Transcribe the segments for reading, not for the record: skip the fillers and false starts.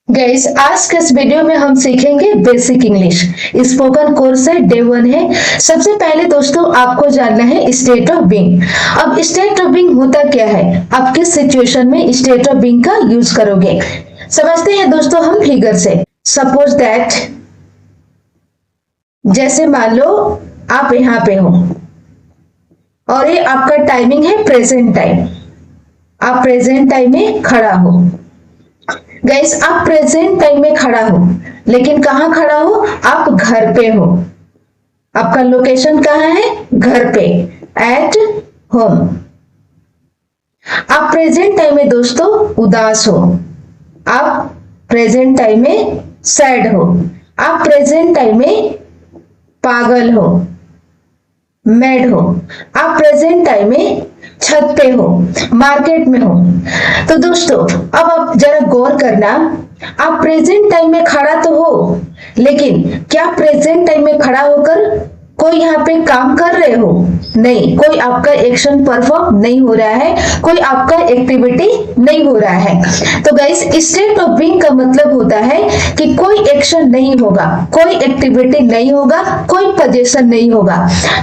Guys, आज के इस वीडियो में हम सीखेंगे बेसिक इंग्लिश। स्पोकन कोर्स है, डे 1 है। सबसे पहले दोस्तों आपको जानना है स्टेट ऑफ बीइंग। अब स्टेट ऑफ बीइंग होता क्या है, आप किस सिचुएशन में स्टेट ऑफ बीइंग का यूज करोगे। समझते हैं दोस्तों हम फिगर से। सपोज दैट, जैसे मान लो आप यहाँ पे हो और ये आपका टाइमिंग है प्रेजेंट टाइम। आप प्रेजेंट टाइम में खड़ा हो। गाइस, आप प्रेजेंट टाइम में खड़ा हो, लेकिन कहाँ खड़ा हो, आप घर पे हो। आपका लोकेशन कहाँ है, घर पे, एट होम। आप प्रेजेंट टाइम में दोस्तों उदास हो, आप प्रेजेंट टाइम में सैड हो, आप प्रेजेंट टाइम में पागल हो, मैड हो, आप प्रेजेंट टाइम में छत पे हो, मार्केट में हो। तो दोस्तों अब आप जरा गौर करना, आप प्रेजेंट टाइम में खड़ा तो हो, लेकिन क्या प्रेजेंट टाइम में खड़ा होकर कोई यहाँ पे काम कर रहे हो? नहीं, कोई आपका एक्शन परफॉर्म नहीं हो रहा है, कोई आपका एक्टिविटी नहीं हो रहा है। तो गाइस, स्टेट ऑफ बीइंग का मतलब होता है कि कोई एक्शन नहीं होगा, कोई एक्टिविटी नहीं होगा, कोई पोजीशन नहीं होगा।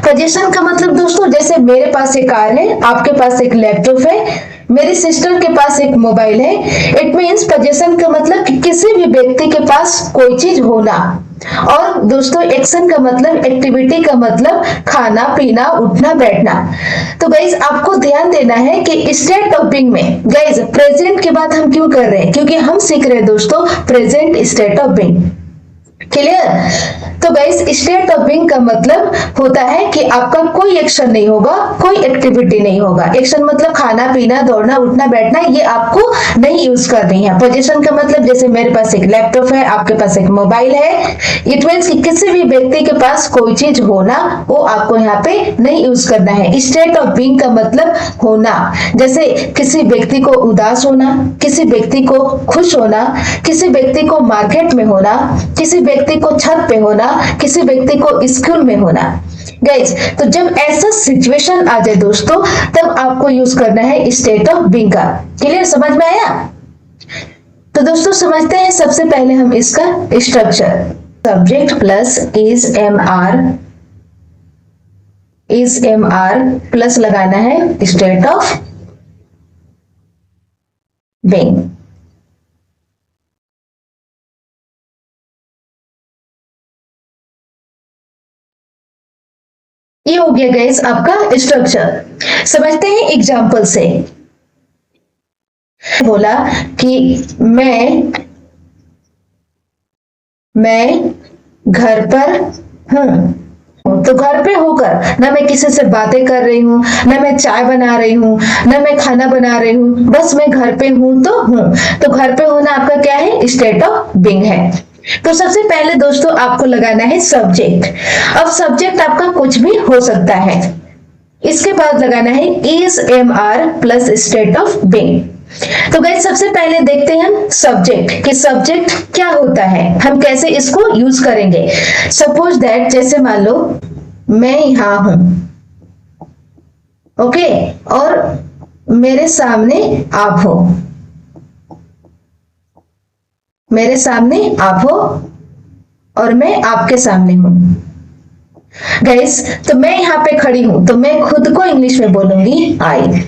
पोजीशन का मतलब दोस्तों, जैसे मेरे पास एक कार है, आपके पास एक लैपटॉप है, मेरी सिस्टर के पास एक मोबाइल है। इट मीन्स पोजीशन का मतलब कि किसी भी व्यक्ति के पास कोई चीज होना। और दोस्तों एक्शन का मतलब, एक्टिविटी का मतलब खाना पीना उठना बैठना। तो गाइज आपको ध्यान देना है कि स्टेट ऑफ बीइंग में गाइज प्रेजेंट के बाद हम क्यों कर रहे हैं, क्योंकि हम सीख रहे हैं दोस्तों present state of being. Clear? तो गाइस, स्टेट ऑफ बीइंग का मतलब होता है कि आपका कोई एक्शन नहीं होगा, कोई एक्टिविटी नहीं होगा। एक्शन मतलब खाना पीना दौड़ना उठना बैठना, ये आपको नहीं यूज करनी है। पोजीशन का मतलब, जैसे मेरे पास एक लैपटॉप है, आपके पास एक मोबाइल है। इट मीन्स कि किसी भी व्यक्ति के पास कोई चीज होना, वो आपको यहाँ पे नहीं यूज करना है। स्टेट ऑफ बीइंग का मतलब होना, जैसे किसी व्यक्ति को उदास होना, किसी व्यक्ति को खुश होना, किसी व्यक्ति को मार्केट में होना, किसी व्यक्ति को छत पे होना, किसी व्यक्ति को स्कूल में होना। गाइज, तो जब ऐसा सिचुएशन आ जाए दोस्तों, तब आपको यूज करना है स्टेट ऑफ बीइंग का। क्लियर? समझ में आया? तो दोस्तों समझते हैं सबसे पहले हम इसका structure. Subject plus is am are plus लगाना है स्टेट ऑफ बीइंग। ये हो गया गाइस आपका स्ट्रक्चर। समझते हैं एग्जांपल से। बोला कि मैं घर पर हूं। तो घर पे होकर ना मैं किसी से बातें कर रही हूँ, ना मैं चाय बना रही हूँ, ना मैं खाना बना रही हूँ, बस मैं घर पे हूं तो हूं। तो घर पे होना आपका क्या है, स्टेट ऑफ बीइंग है। तो सबसे पहले दोस्तों आपको लगाना है सब्जेक्ट। अब सब्जेक्ट आपका कुछ भी हो सकता है। इसके बाद लगाना है is am are plus state of being. तो गाइस सबसे पहले देखते हैं हम सब्जेक्ट कि सब्जेक्ट क्या होता है, हम कैसे इसको यूज करेंगे। सपोज दैट, जैसे मान लो मैं यहां हूं, ओके, और मेरे सामने आप हो, मेरे सामने आप हो और मैं आपके सामने हूं। गाइस, तो मैं यहां पे खड़ी हूं, तो मैं खुद को इंग्लिश में बोलूंगी आई,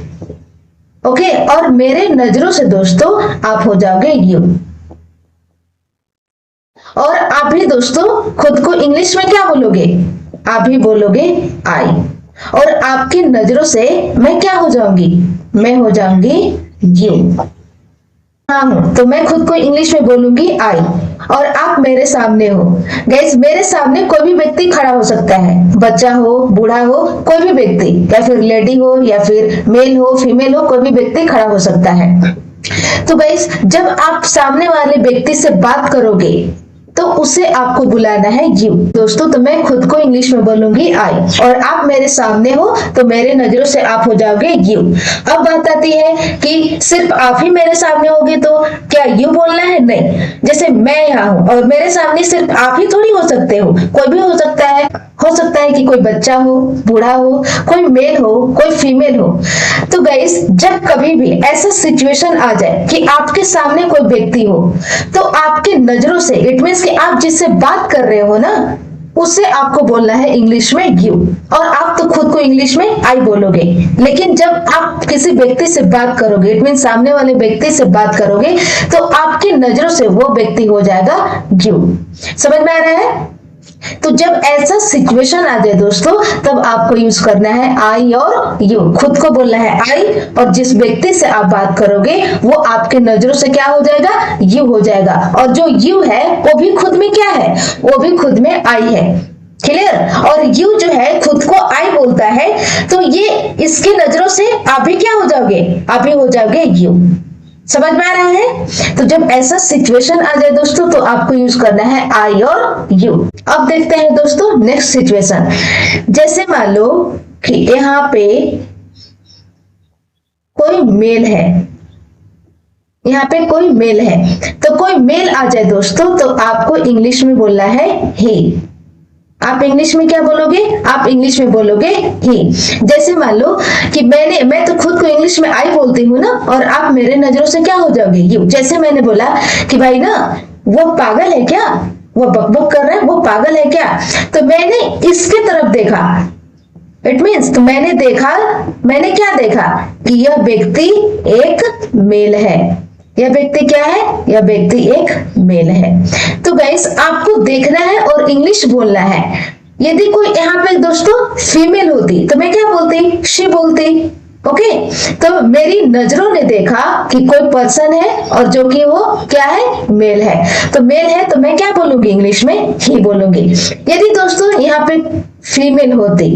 ओके, और मेरे नजरों से दोस्तों आप हो जाओगे यू। और आप भी दोस्तों खुद को इंग्लिश में क्या बोलोगे, आप भी बोलोगे आई, और आपकी नजरों से मैं क्या हो जाऊंगी, मैं हो जाऊंगी यू। हाँ, तो मैं खुद को इंग्लिश में बोलूंगी आई, और आप मेरे सामने हो। गाइस, मेरे सामने कोई भी व्यक्ति खड़ा हो सकता है, बच्चा हो, बूढ़ा हो, कोई भी व्यक्ति, या फिर लेडी हो, या फिर मेल हो, फीमेल हो, कोई भी व्यक्ति खड़ा हो सकता है। तो गाइस, जब आप सामने वाले व्यक्ति से बात करोगे तो उसे आपको बुलाना है यू। दोस्तों, तो मैं खुद को इंग्लिश में बोलूंगी आई, और आप मेरे सामने हो तो मेरे नजरों से आप हो जाओगे यू। अब बात आती है कि सिर्फ आप ही मेरे सामने होगे तो क्या यू बोलना है? नहीं, जैसे मैं यहाँ हूँ और मेरे सामने सिर्फ आप ही थोड़ी हो सकते हो, कोई भी हो सकता है। हो सकता है कि कोई बच्चा हो, बूढ़ा हो, कोई मेल हो, कोई फीमेल हो। तो गाइस जब कभी भी ऐसा सिचुएशन आ जाए कि आपके सामने कोई व्यक्ति हो, तो आपके नजरों से, इट मीन्स कि आप जिससे बात कर रहे हो ना, उससे आपको बोलना है इंग्लिश में यू। और आप तो खुद को इंग्लिश में आई बोलोगे, लेकिन जब आप किसी व्यक्ति से बात करोगे, इट मीन सामने वाले व्यक्ति से बात करोगे, तो आपकी नजरों से वो व्यक्ति हो जाएगा यू। समझ में आ रहा है? तो जब ऐसा सिचुएशन आ जाए दोस्तों, तब आपको यूज करना है आई और यू। खुद को बोलना है आई, और जिस व्यक्ति से आप बात करोगे वो आपके नजरों से क्या हो जाएगा, यू हो जाएगा। और जो यू है वो भी खुद में क्या है, वो भी खुद में आई है। क्लियर? और यू जो है खुद को आई बोलता है, तो ये इसकी नजरों से आप भी क्या हो जाओगे, आप भी हो जाओगे यू। समझ में आ रहा है? तो जब ऐसा सिचुएशन आ जाए दोस्तों, तो आपको यूज करना है आई और यू। अब देखते हैं दोस्तों नेक्स्ट सिचुएशन। जैसे मान लो कि यहाँ पे कोई मेल है, यहाँ पे कोई मेल है, तो कोई मेल आ जाए दोस्तों, तो आपको इंग्लिश में बोलना है ही। आप इंग्लिश में क्या बोलोगे, आप इंग्लिश में बोलोगे ही। जैसे मान लो कि मैं तो खुद को इंग्लिश में आई बोलती हूँ ना, और आप मेरे नजरों से क्या हो जाओगे, यू। जैसे मैंने बोला कि भाई ना वो पागल है क्या, वो बकबक कर रहा है, वो पागल है क्या, तो मैंने इसके तरफ देखा, इट मीन्स तो मैंने क्या देखा कि यह व्यक्ति एक मेल है। यह व्यक्ति क्या है, यह व्यक्ति एक मेल है। तो गाइस आपको देखना है और इंग्लिश बोलना है। यदि कोई यहाँ पे दोस्तों फीमेल होती तो मैं क्या बोलती, शी बोलती। ओके, तो मेरी नजरों ने देखा कि कोई पर्सन है और जो कि वो क्या है, मेल है। तो मेल है तो मैं क्या बोलूंगी, इंग्लिश में ही बोलूंगी। यदि दोस्तों यहाँ पे फीमेल होती,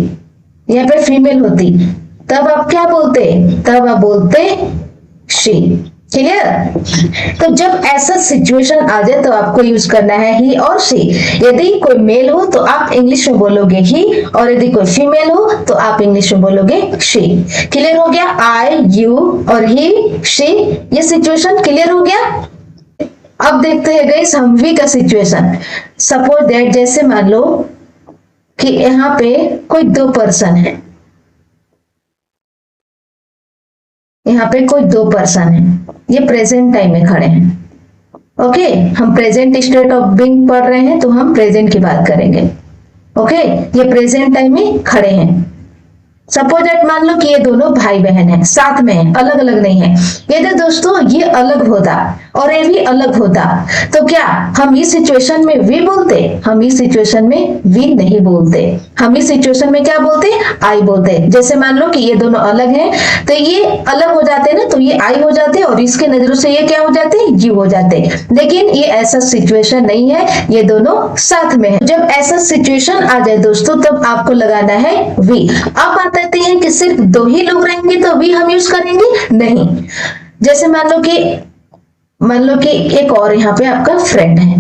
यहाँ पे फीमेल होती, तब आप क्या बोलते, तब आप बोलते शी। क्लियर? तो जब ऐसा सिचुएशन आ जाए तो आपको यूज करना है ही और शी। यदि कोई मेल हो तो आप इंग्लिश में बोलोगे ही, और यदि कोई फीमेल हो तो आप इंग्लिश में बोलोगे शी। क्लियर हो गया? आई, यू और ही, शी, ये सिचुएशन क्लियर हो गया। अब देखते हैं गाइस हम वी का सिचुएशन। सपोज दैट, जैसे मान लो कि यहाँ पे कोई दो पर्सन है, यहाँ पे कोई दो पर्सन है, ये प्रेजेंट टाइम में खड़े हैं। ओके, हम प्रेजेंट स्टेट ऑफ बीइंग पढ़ रहे हैं, तो हम प्रेजेंट की बात करेंगे। ओके, ये प्रेजेंट टाइम में खड़े हैं। सपोज दैट मान लो कि ये दोनों भाई बहन हैं, साथ में हैं, अलग अलग नहीं है। यदि दोस्तों ये अलग होता और ये भी अलग होता, तो क्या हम इस सिचुएशन में वी बोलते? हम इस सिचुएशन में वी नहीं बोलते। हम इस सिचुएशन में क्या बोलते? आई बोलते। जैसे मान लो कि ये दोनों अलग हैं, तो ये अलग हो जाते ना, तो ये आई हो जाते, और इसके नजरों से ये क्या हो जाते? यू हो जाते। लेकिन ये ऐसा सिचुएशन नहीं है, ये दोनों साथ में है। जब ऐसा सिचुएशन आ जाए दोस्तों, तब आपको लगाना है वी। अब बात कहते हैं कि सिर्फ दो ही लोग रहेंगे तो वी हम यूज करेंगे? नहीं। जैसे मान लो कि एक और यहाँ पे आपका फ्रेंड है,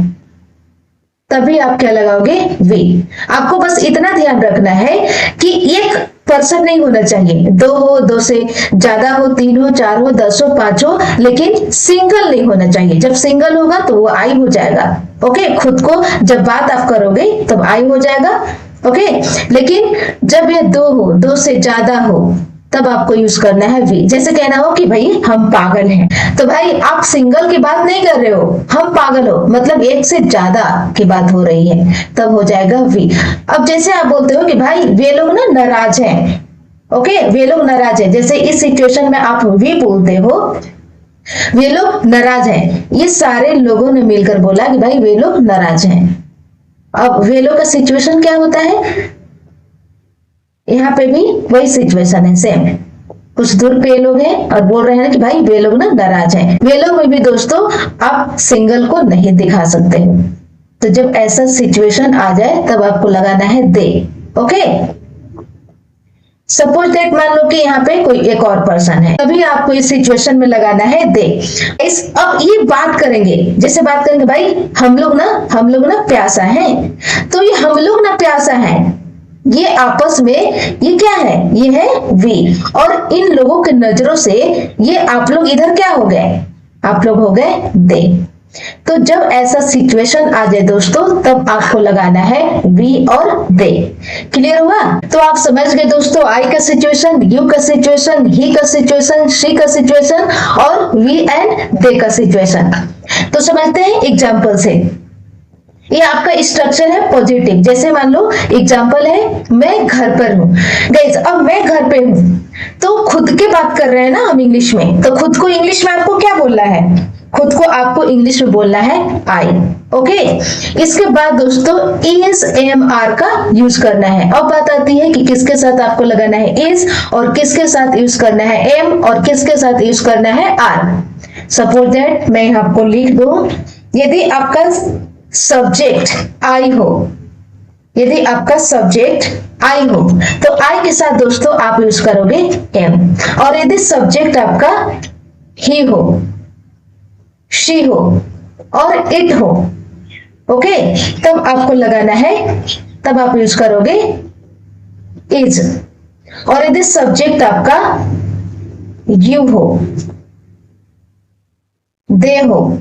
तभी आप क्या लगाओगे? वी। आपको बस इतना ध्यान रखना है कि एक पर्सन नहीं होना चाहिए, दो हो, दो से ज्यादा हो, तीन हो, चार हो, 10 हो, 5 हो, लेकिन सिंगल नहीं होना चाहिए। जब सिंगल होगा तो वो आई हो जाएगा। ओके, खुद को जब बात आप करोगे तब आई हो जाएगा। ओके, लेकिन जब ये दो हो, दो से ज्यादा हो, तब आपको यूज करना है वी। जैसे कहना हो कि भाई हम पागल हैं, तो भाई आप सिंगल की बात नहीं कर रहे हो, हम पागल हो, मतलब एक से ज्यादा की बात हो रही है, तब हो जाएगा वी। अब जैसे आप बोलते हो कि भाई वे लोग ना नाराज हैं। ओके, वे लोग नाराज हैं, जैसे इस सिचुएशन में आप वी बोलते हो, वे लोग नाराज हैं। ये सारे लोगों ने मिलकर बोला कि भाई वे लोग नाराज हैं। अब वे लोग का सिचुएशन क्या होता है? यहाँ पे भी वही सिचुएशन है, सेम। कुछ दूर पे लोग हैं और बोल रहे हैं कि भाई वे लोग ना नाराज हैं। वे लोग में भी दोस्तों आप सिंगल को नहीं दिखा सकते हो। तो जब ऐसा सिचुएशन आ जाए तब आपको लगाना है दे। ओके, सपोज दैट मान लो कि यहाँ पे कोई एक और पर्सन है, तभी आपको इस सिचुएशन में लगाना है दे। अब ये बात करेंगे, जैसे बात करेंगे भाई हम लोग ना प्यासा है, तो ये हम लोग ना प्यासा है, ये आपस में ये क्या है? ये है वी। और इन लोगों के नजरों से ये आप लोग इधर क्या हो गए? आप लोग हो गए दे। तो जब ऐसा सिचुएशन आ जाए दोस्तों, तब आपको लगाना है वी और दे। क्लियर हुआ? तो आप समझ गए दोस्तों, आई का सिचुएशन, यू का सिचुएशन, ही का सिचुएशन, शी का सिचुएशन और वी एंड दे का सिचुएशन। तो समझते हैं एग्जाम्पल से। ये आपका स्ट्रक्चर है पॉजिटिव। जैसे मान लो एग्जाम्पल है, मैं घर पर हूँ। गाइस, अब मैं घर पे हूँ तो खुद की बात कर रहे हैं ना हम इंग्लिश में, तो खुद को इंग्लिश में आपको क्या बोलना है? खुद को आपको इंग्लिश में बोलना है आई। ओके, इसके बाद दोस्तों इज एम आर का यूज करना है। अब बात आती है कि किसके साथ आपको लगाना है इज और किसके साथ यूज करना है एम और किसके साथ यूज करना है आर। सपोज दैट मैं आपको लिख दूं, यदि आपका सब्जेक्ट आई हो, यदि आपका सब्जेक्ट आई हो तो आई के साथ दोस्तों आप यूज करोगे एम, और यदि सब्जेक्ट आपका ही हो, शी हो और इट हो, ओके, तब आपको लगाना है, तब आप यूज करोगे इज। और यदि सब्जेक्ट आपका यू हो, दे हो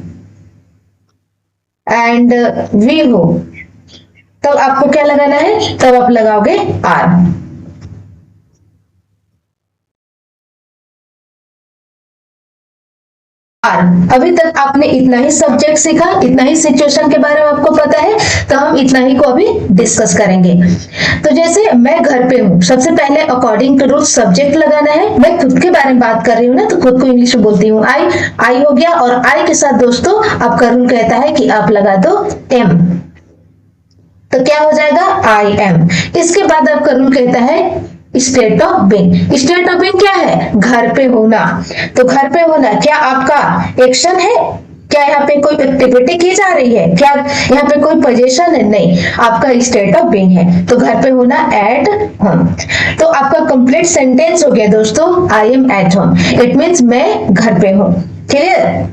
एंड वी हो, तब आपको क्या लगाना है? तब आप लगाओगे आर। अभी तक आपने इतना ही सब्जेक्ट सीखा, इतना ही सिचुएशन के बारे में आपको पता है, तो हम इतना ही को अभी डिस्कस करेंगे। तो जैसे मैं घर पे हूँ, सबसे पहले अकॉर्डिंग टू रूल सब्जेक्ट लगाना है। मैं खुद के बारे में बात कर रही हूँ ना, तो खुद को इंग्लिश में बोलती हूँ आई। आई हो गया, और आई के साथ दोस्तों आपका रूल कहता है कि आप लगा दो एम, तो क्या हो जाएगा? I am. इसके बाद आपका रूल कहता है state of being. State of being क्या है? घर पे होना। तो घर पे होना क्या आपका एक्शन है? क्या यहाँ पे कोई एक्टिविटी की जा रही है? क्या यहाँ पे कोई पोजीशन है? नहीं, आपका स्टेट ऑफ बीइंग है। तो घर पे होना एट होम। तो आपका कंप्लीट सेंटेंस हो गया दोस्तों, I am at home. It means मैं घर पे हूँ। क्लियर?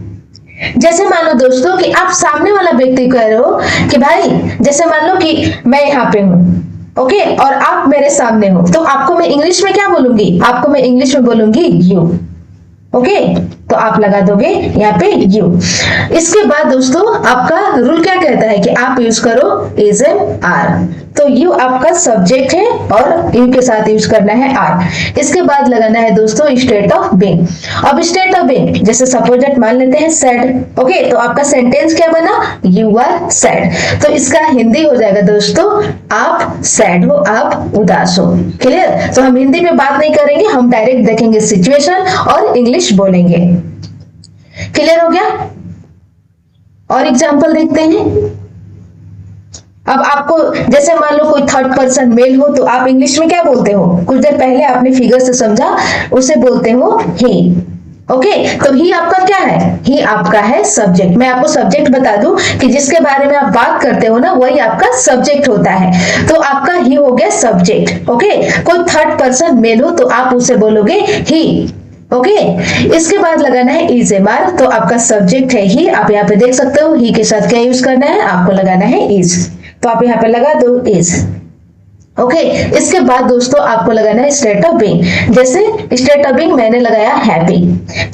जैसे मान लो दोस्तों कि आप सामने वाला व्यक्ति कह रहे हो कि भाई, जैसे मान लो कि मैं यहाँ पे हूँ, ओके, और आप मेरे सामने हो, तो आपको मैं इंग्लिश में क्या बोलूंगी? आपको मैं इंग्लिश में बोलूंगी यू। ओके, तो आप लगा दोगे यहाँ पे यू। इसके बाद दोस्तों आपका रूल क्या कहता है कि आप यूज करो इज एम आर। तो यू आपका सब्जेक्ट है और यू के साथ यूज करना है आर। इसके बाद लगाना है दोस्तों स्टेट ऑफ बीइंग। अब स्टेट ऑफ बीइंग, जैसे सपोज दैट मान लेते हैं सैड। ओके, तो आपका सेंटेंस क्या बना? You are sad. तो इसका हिंदी हो जाएगा दोस्तों, आप सैड हो, आप उदास हो। क्लियर? तो हम हिंदी में बात नहीं करेंगे, हम डायरेक्ट देखेंगे सिचुएशन और इंग्लिश बोलेंगे। क्लियर हो गया? और एग्जांपल देखते हैं। अब आपको जैसे मान लो कोई थर्ड पर्सन मेल हो, तो आप इंग्लिश में क्या बोलते हो? कुछ देर पहले आपने फिगर से समझा, उसे बोलते हो ही। ओके, तो ही आपका क्या है? ही आपका है सब्जेक्ट। मैं आपको सब्जेक्ट बता दूं कि जिसके बारे में आप बात करते हो ना, वही आपका सब्जेक्ट होता है। तो आपका ही हो गया सब्जेक्ट। ओके, कोई थर्ड पर्सन मेल हो तो आप उसे बोलोगे ही। ओके, इसके बाद लगाना है इज एम आर। तो आपका सब्जेक्ट है ही, आप यहाँ पे देख सकते हो। ही के साथ क्या यूज करना है? आपको लगाना है इज। तो आप यहाँ पे लगा दो इज। ओके, इसके बाद दोस्तों आपको लगाना है स्टेट ऑफ बीइंग। जैसे स्टेट ऑफ बीइंग मैंने लगाया हैप्पी,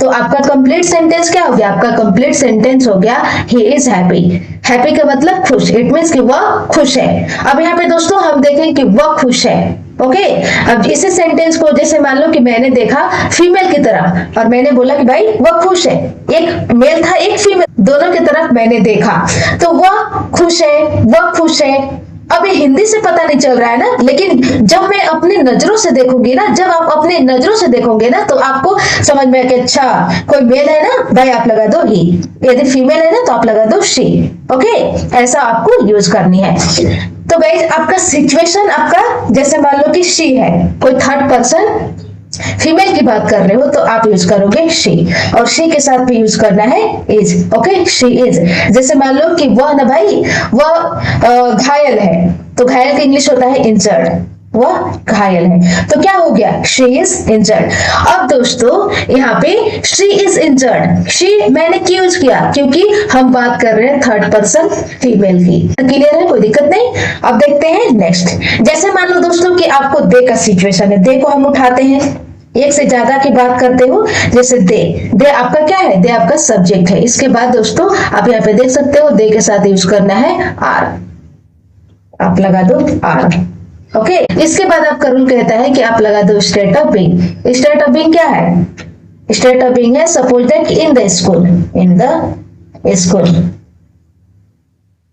तो आपका कंप्लीट सेंटेंस क्या हो गया? आपका कंप्लीट सेंटेंस हो गया ही इज हैप्पी। हैप्पी का मतलब खुश, इट मीन्स कि वह खुश है। अब यहाँ पे दोस्तों हम देखें कि वह खुश है। ओके, अब इसी सेंटेंस को जैसे मान लो कि मैंने देखा फीमेल की तरफ और मैंने बोला कि भाई वह खुश है। एक मेल था, एक फीमेल, दोनों की तरफ मैंने देखा, तो वह खुश है, वह खुश है। अब ये हिंदी से पता नहीं चल रहा है ना, लेकिन जब मैं अपनी नजरों से देखूंगी ना, जब आप अपनी नजरों से देखोगे ना, तो आपको समझ में कि अच्छा कोई मेल है ना, भाई आप लगा दो ही। यदि फीमेल है ना, तो आप लगा दो शी। ओके, ऐसा आपको यूज करनी है। तो गाइस आपका सिचुएशन आपका जैसे मान लो कि शी है, कोई थर्ड पर्सन फीमेल की बात कर रहे हो, तो आप यूज करोगे शी, और शी के साथ भी यूज करना है इज। Okay, she is. जैसे मान लो कि वह ना भाई, वह घायल है, तो घायल का इंग्लिश होता है इंजर्ड। वह घायल है, तो क्या हो गया? She is injured. अब दोस्तों यहाँ पे शी इज इंजर्ड, शी मैंने क्यों यूज किया? क्योंकि हम बात कर रहे हैं थर्ड पर्सन फीमेल की। क्लियर है? कोई दिक्कत नहीं। अब देखते हैं नेक्स्ट। जैसे मान लो दोस्तों कि आपको दे का सिचुएशन है, दे को हम उठाते हैं। एक से ज्यादा की बात करते हो, जैसे दे आपका क्या है, दे आपका सब्जेक्ट है। इसके बाद दोस्तों आप यहाँ पे देख सकते हो, दे के साथ यूज करना है आर, आप लगा दो आर। ओके, इसके बाद आपका रूल कहता है कि आप लगा दो state of being. State of being क्या है, स्टेट ऑफ बीइंग है suppose that in the school, in the school.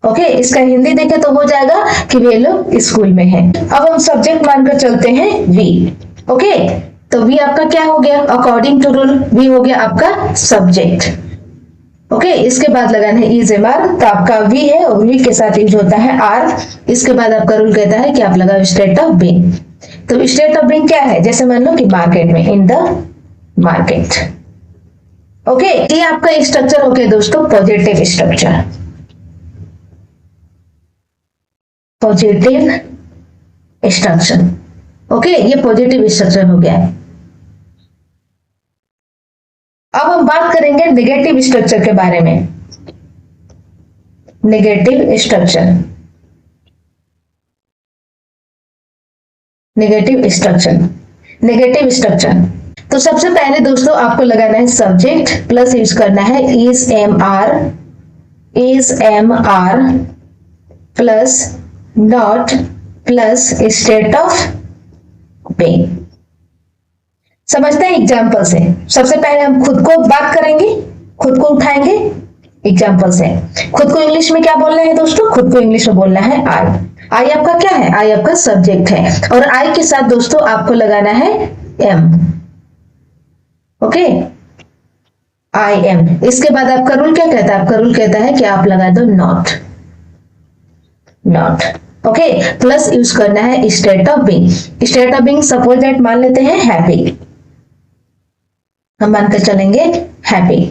Okay, इसका हिंदी देखे तो हो जाएगा कि वे लोग स्कूल में हैं। अब हम सब्जेक्ट मानकर चलते हैं वी। ओके, तो वी आपका क्या हो गया, अकॉर्डिंग टू रूल वी हो गया आपका सब्जेक्ट। ओके, इसके बाद लगाना है इज एम आर, तो आपका वी है और वी के साथ यूज होता है आर। इसके बाद आपका रूल कहता है कि आप लगाओ स्टेट ऑफ बीइंग। तो स्टेट ऑफ बीइंग क्या है, जैसे मान लो कि मार्केट में, इन द मार्केट। ओके, ये आपका स्ट्रक्चर हो गया दोस्तों positive structure, positive structure. Okay, ये पॉजिटिव स्ट्रक्चर हो गया। अब हम बात करेंगे नेगेटिव स्ट्रक्चर के बारे में। Negative structure, negative structure, negative structure. तो सबसे पहले दोस्तों आपको लगाना है सब्जेक्ट प्लस यूज करना है is am are plus not plus state of being. समझते हैं एग्जाम्पल से। सबसे पहले हम खुद को बात करेंगे, खुद को उठाएंगे एग्जाम्पल से। खुद को इंग्लिश में क्या बोलना है दोस्तों, खुद को इंग्लिश में बोलना है आई। आई आपका क्या है, आई आपका सब्जेक्ट है और आई के साथ दोस्तों आपको लगाना है एम। Okay, I am. इसके बाद आपका रूल क्या कहता है, आपका रूल कहता है कि आप लगा दो not, not. Okay, plus use करना है state of being. State of being suppose that मान लेते हैं हैप्पी, हम मानकर चलेंगे हैप्पी।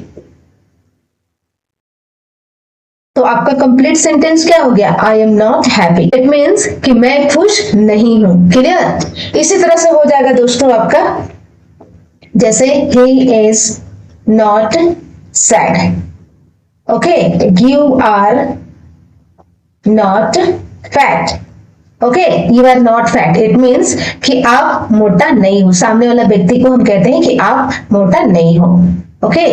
तो आपका कंप्लीट सेंटेंस क्या हो गया, आई am not happy. It means कि मैं खुश नहीं हूं। क्लियर। इसी तरह से हो जाएगा दोस्तों आपका, जैसे ही is not sad. Okay, you are not fat. Okay, you are not fat, it means कि आप मोटा नहीं हो। सामने वाला व्यक्ति को हम कहते हैं कि आप मोटा नहीं हो। ओके,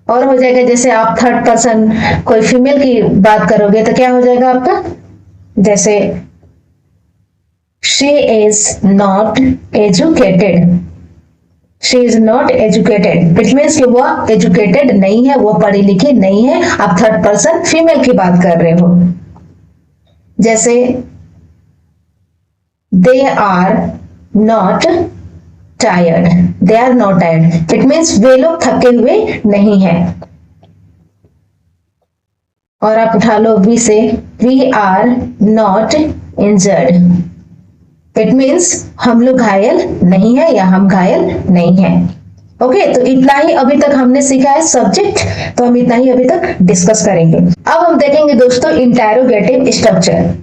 और हो जाएगा जैसे आप थर्ड पर्सन कोई फीमेल की बात करोगे तो क्या हो जाएगा आपका, जैसे she is not educated, she is not educated, it means कि वो एजुकेटेड नहीं है, वो पढ़ी लिखी नहीं है। आप थर्ड पर्सन फीमेल की बात कर रहे हो। जैसे they are not tired, they are not tired, it means वे लोग थके हुए नहीं हैं। और आप उठा लो वी से, we are not injured, it means हम लोग घायल नहीं है या हम घायल नहीं है। ओके, तो इतना ही अभी तक हमने सीखा है सब्जेक्ट, तो हम इतना ही अभी तक डिस्कस करेंगे। अब हम देखेंगे दोस्तों इंटेरोगेटिव स्ट्रक्चर।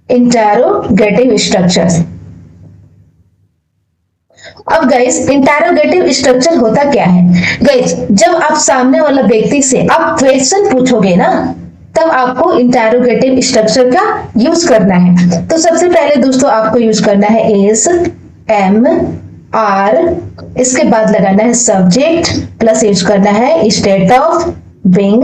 Interrogative structure. अब गाइस इंटेरोगेटिव स्ट्रक्चर होता क्या है, गाइस जब आप सामने वाला व्यक्ति से आप क्वेश्चन पूछोगे ना, तब आपको इंटेरोगेटिव स्ट्रक्चर का यूज करना है। तो सबसे पहले दोस्तों आपको यूज करना है इज एम आर, इसके बाद लगाना है सब्जेक्ट प्लस यूज करना है स्टेट ऑफ बीइंग,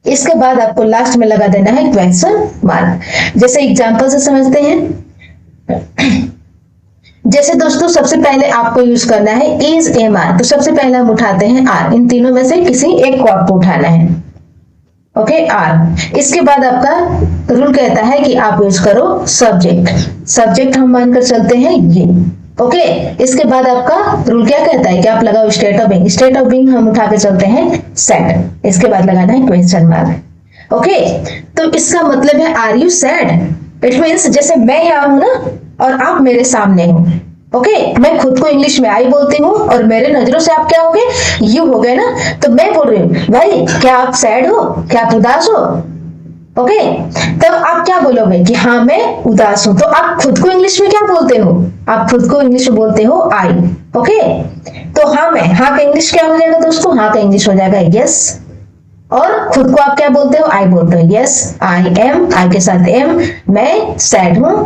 इसके बाद आपको लास्ट में लगा देना है क्वेश्चन मार्क। जैसे एग्जांपल से समझते हैं। जैसे दोस्तों सबसे पहले आपको यूज करना है इज एम आर, तो सबसे पहले हम उठाते हैं आर। इन तीनों में से किसी एक को आपको उठाना है। Okay, are. इसके बाद आपका रूल कहता है कि आप यूज करो सब्जेक्ट। सब्जेक्ट हम मानकर चलते हैं ये। ओके, इसके बाद आपका रूल क्या कहता है कि आप लगाओ state of being. State of being हम उठा के चलते हैं सैड, इसके बाद लगाना है क्वेश्चन मार्क। ओके, तो इसका मतलब है are you sad, it means जैसे मैं यहाँ हूं ना और आप मेरे सामने हो। ओके, मैं खुद को इंग्लिश में आई बोलती हूँ और मेरे नजरों से आप क्या हो गए, यू हो गए ना। तो मैं बोल रही हूँ भाई क्या आप सैड हो, क्या आप उदास हो। ओके, तब आप क्या बोलोगे कि हाँ मैं उदास हूं। तो आप खुद को इंग्लिश में क्या बोलते हो, आप खुद को इंग्लिश में बोलते हो आई। ओके, तो हाँ मैं, हाँ का इंग्लिश क्या हो जाएगा दोस्तों, हाँ का इंग्लिश हो जाएगा यस। और खुद को आप क्या बोलते हो, आई बोलते हो। यस आई एम, आई के साथ एम, मैं सैड हूं।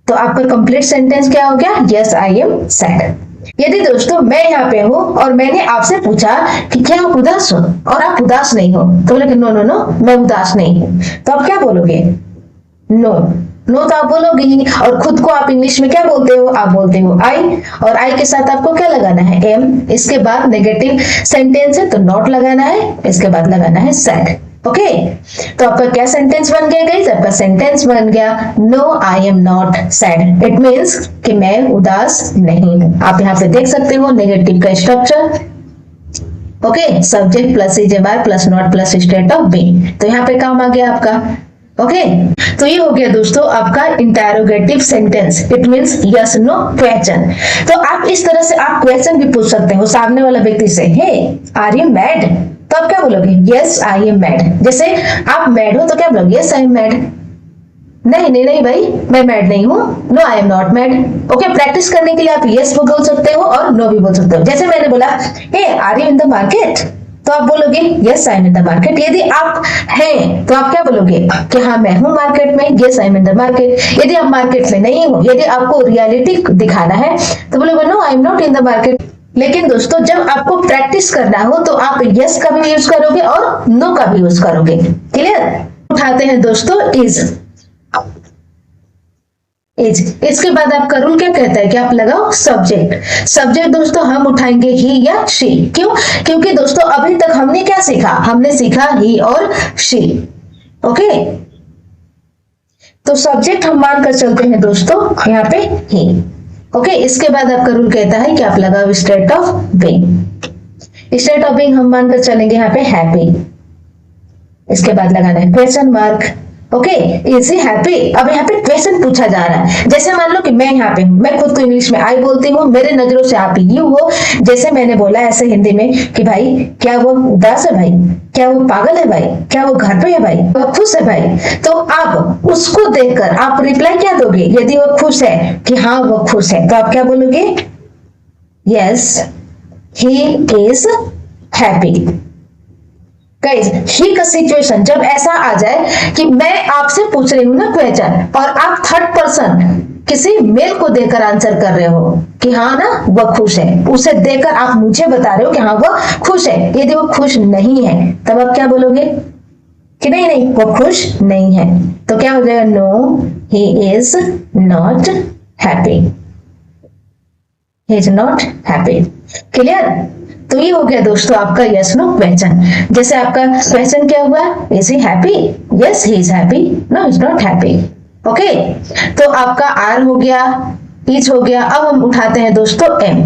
तो आपका कंप्लीट सेंटेंस क्या हो गया? Yes I am sad. यदि दोस्तों मैं यहाँ पे हूँ और मैंने आपसे पूछा कि क्या आप उदास हो और आप उदास नहीं हो, तो बोले नो नो नो मैं उदास नहीं हूँ, तो आप क्या बोलोगे? नो। नो तो आप बोलोगे ही। और खुद को आप इंग्लिश में क्या बोलते हो? आप बोलते हो आई, और आई के साथ आपको क्या लगाना है? एम। इसके बाद नेगेटिव सेंटेंस है तो नॉट लगाना है, इसके बाद लगाना है सैड। ओके, तो आपका क्या सेंटेंस बन गया गाइस? आपका सेंटेंस बन गया no I am not sad. It means कि मैं उदास नहीं हूं। आप यहाँ पे देख सकते हो नेगेटिव का स्ट्रक्चर। ओके, सब्जेक्ट प्लस इजेबार plus not plus state of being, तो यहाँ पे काम आ गया आपका। ओके, तो ये हो गया दोस्तों आपका interrogative sentence. It means yes no question. तो आप इस तरह से आप क्वेश्चन भी पूछ सकते हो सामने वाला व्यक्ति से, हे आर यू मैड? तो आप क्या बोलोगे? Yes I am mad. जैसे आप मैड हो तो क्या बोलोगे? Yes I am mad. नहीं नहीं नहीं भाई मैं मैड नहीं हूं, no I am not mad. Okay, practice करने के लिए आप यस भी बोल सकते हो और नो भी बोल सकते हो। जैसे मैंने बोला hey are you in the market, तो आप बोलोगे yes I am in the market. यदि आप हैं तो आप क्या बोलोगे? कि हाँ मैं हूं मार्केट में, yes I am in the market. यदि आप मार्केट में नहीं हो, यदि आपको रियलिटी दिखाना है तो बोलोगे no I am not in the market. लेकिन दोस्तों जब आपको प्रैक्टिस करना हो तो आप यस का भी यूज करोगे और नो का भी यूज करोगे। क्लियर? उठाते हैं दोस्तों इज। इसके बाद आपका रूल क्या कहता है कि आप लगाओ सब्जेक्ट। सब्जेक्ट दोस्तों हम उठाएंगे ही या शी। क्यों? क्योंकि दोस्तों अभी तक हमने क्या सीखा? हमने सीखा ही और शी। ओके, तो सब्जेक्ट हम मानकर चलते हैं दोस्तों यहाँ पे ही। ओके, इसके बाद आपका रूल कहता है कि आप लगाओ state of being. State of being हम मानकर चलेंगे यहाँ पे हैप्पी। इसके बाद लगाना है question mark. Okay, is he happy? अब यहाँ पे क्वेश्चन पूछा जा रहा है। जैसे मान लो कि मैं यहाँ पे हूँ, मैं खुद को इंग्लिश में आई बोलती हूँ, मेरे नजरों से आप यू हो। जैसे मैंने बोला ऐसे हिंदी में कि भाई क्या वो उदास है भाई, क्या वो पागल है भाई, क्या वो घर पे है भाई, वो खुश है भाई। तो आप उसको देखकर आप रिप्लाई क्या दोगे? यदि वो खुश है कि हाँ वो खुश है, तो आप क्या बोलोगे? Yes he is happy. Guys he का सिचुएशन जब ऐसा आ जाए कि मैं आपसे पूछ रही हूँ ना क्वेश्चन और आप थर्ड पर्सन किसी मेल को देकर आंसर कर रहे हो कि हाँ ना वह खुश है, उसे देकर आप मुझे बता रहे हो कि हाँ वह खुश है। यदि वो खुश नहीं है तब आप क्या बोलोगे? कि नहीं नहीं वो खुश नहीं है। तो क्या हो जाएगा? No he is not happy. He is not happy. Clear? तो ये हो गया दोस्तों आपका यस नो क्वेश्चन। जैसे आपका क्वेश्चन क्या हुआ? Is he happy? Yes he is happy, no is not happy. Okay, तो आपका आर हो गया, इज हो गया। अब हम उठाते हैं दोस्तों एम।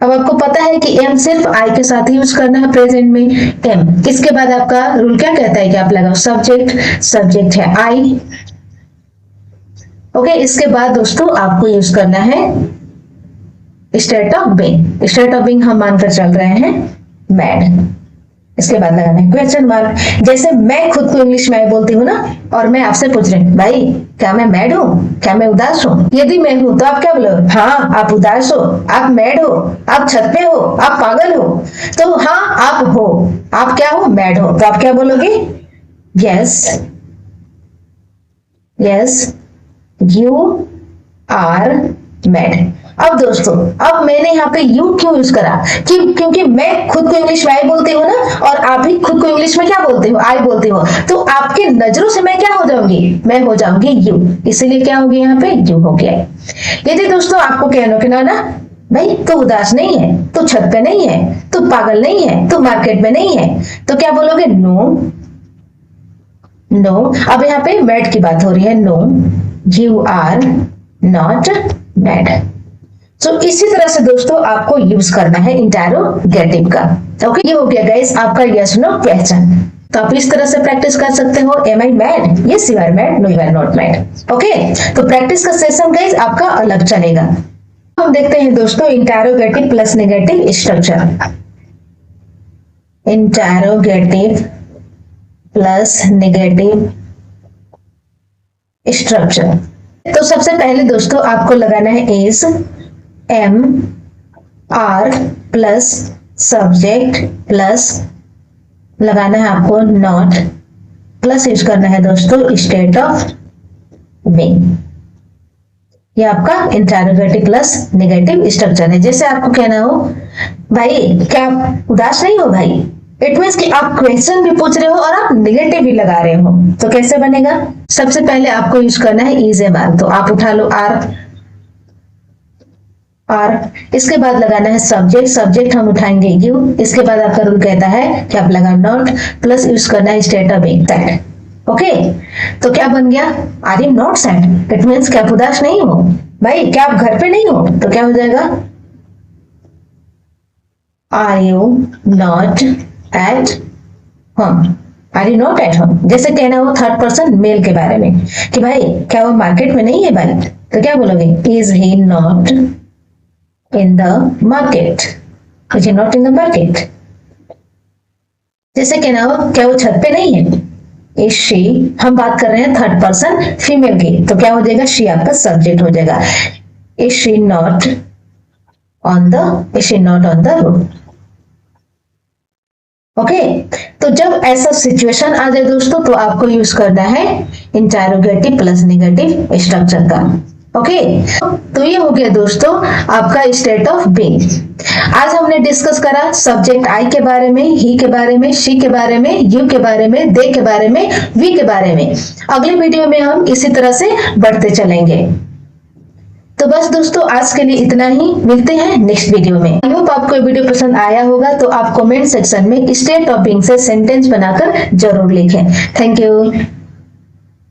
अब आपको पता है कि एम सिर्फ आई के साथ ही यूज करना है प्रेजेंट में, एम। इसके बाद आपका रूल क्या कहता है कि आप लगाओ सब्जेक्ट। सब्जेक्ट है आई। ओके, इसके बाद दोस्तों आपको यूज करना है state of being. State of being हम मानकर चल रहे हैं मैड। इसके बाद लगाना है क्वेश्चन मार्क। जैसे मैं खुद को इंग्लिश में बोलती हूँ ना और मैं आपसे पूछ रही हूँ भाई क्या मैं मैड हूँ, क्या मैं उदास हूँ? यदि मैं हूँ तो आप क्या बोलो? हाँ आप उदास हो, आप मैड हो, आप छत पे हो, आप पागल हो। तो हाँ आप हो, आप क्या हो? मैड हो। तो आप क्या बोलोगे? Yes yes you are mad. अब दोस्तों अब मैंने यहाँ पे यू क्यों यूज करा? क्योंकि मैं खुद को इंग्लिश में आई बोलती हूँ ना और आप भी खुद को इंग्लिश में क्या बोलते हो? आई बोलते हो। तो आपके नजरों से मैं क्या हो जाऊंगी? मैं हो जाऊंगी यू। इसीलिए क्या हो गया? यहाँ पे यू हो गया। यदि दोस्तों आपको कहना कि ना भाई तू उदास नहीं है, तू छत पे नहीं है, तू पागल नहीं है, तू मार्केट में नहीं है, तो क्या बोलोगे? No no. अब यहाँ पे मैड की बात हो रही है। No you are not mad. So इसी तरह से दोस्तों आपको यूज करना है इंटरोगेटिव का। ओके, ये हो गया गाइस आपका यस नो क्वेश्चन। तो आप इस तरह से प्रैक्टिस कर सकते हो। Am I mad? Yes you are mad, no you are not mad. Okay, तो प्रैक्टिस का सेशन गाइस आपका अलग चलेगा। हम देखते हैं दोस्तों interrogative plus negative structure. Interrogative plus negative structure. तो सबसे पहले दोस्तों आपको लगाना है is, am, are plus subject plus लगाना है आपको नॉट प्लस यूज करना है दोस्तों स्टेट ऑफ बीइंग। ये आपका इंटरोगेटिव प्लस नेगेटिव स्ट्रक्चर है। जैसे आपको कहना हो भाई क्या आप उदास नहीं हो भाई, इट मीन्स कि आप क्वेश्चन भी पूछ रहे हो और आप नेगेटिव भी लगा रहे हो, तो कैसे बनेगा? सबसे पहले आपको यूज करना है इज ए बार, तो आप उठा लो आर, इसके बाद लगाना है सब्जेक्ट, सब्जेक्ट हम उठाएंगे यू, इसके बाद आपका रूल कहता है कि आप लगा नॉट, प्लस यूज करना है state of being sad. Okay, तो क्या बन गया? Are you not sad, it means कि आप उदास नहीं हो भाई, क्या आप घर पे नहीं हो, तो क्या हो जाएगा? Are you not at home, are you not at home. जैसे कहना हो थर्ड पर्सन मेल के बारे में कि भाई क्या वो मार्केट में नहीं है भाई, तो क्या बोलोगे? Is he not in the market, is he not in the market. जैसे कहना हो क्या वो छत पे नहीं है, इज शी, हम बात कर रहे हैं थर्ड पर्सन फीमेल की, तो क्या हो जाएगा? शी आपका सब्जेक्ट हो जाएगा। Is she not on the roof. Okay, तो जब ऐसा सिचुएशन आ जाए दोस्तों तो आपको यूज करना है इंटरोगेटिव प्लस नेगेटिव स्ट्रक्चर का। ओके, तो ये हो गया दोस्तों आपका स्टेट ऑफ बीइंग। आज हमने डिस्कस करा सब्जेक्ट आई के बारे में, ही के बारे में, शी के बारे में, यू के बारे में, दे के बारे में, वी के बारे में। अगले वीडियो में हम इसी तरह से बढ़ते चलेंगे। तो बस दोस्तों आज के लिए इतना ही, मिलते हैं नेक्स्ट वीडियो में। आई होप आपको ये वीडियो पसंद आया होगा, तो आप कमेंट सेक्शन में स्टेट ऑफ बीइंग से सेंटेंस बनाकर जरूर लिखें। Thank you.